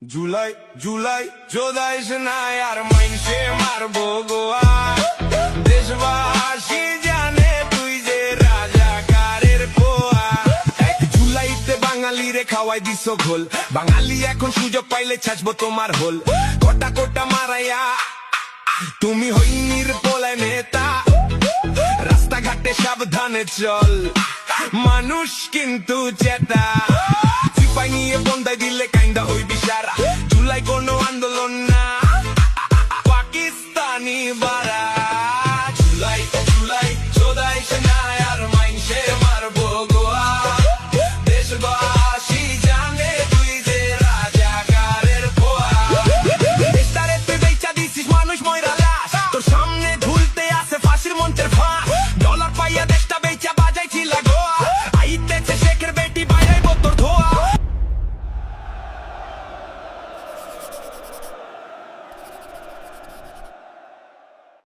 জুলাই জুলাই যোদাইস নাই আর মাইনসে মারবো গোয়া দেশবাসী জানে তুই যে রাজাকারের কোয়া এক জুলাইতে বাঙালি রে খাওয়াই দিস ঘোল বাঙালি এখন সুযোগ পাইলে ছাঁচবো তোমার হোল কোটা কোটা মারাইয়া তুমি হইনির পোলা নেতা রাস্তাঘাটে সাবধানে চল মানুষ কিন্তু চেতা চিপাই নিয়ে বন্দাই দিলে কাইন্দা হইবি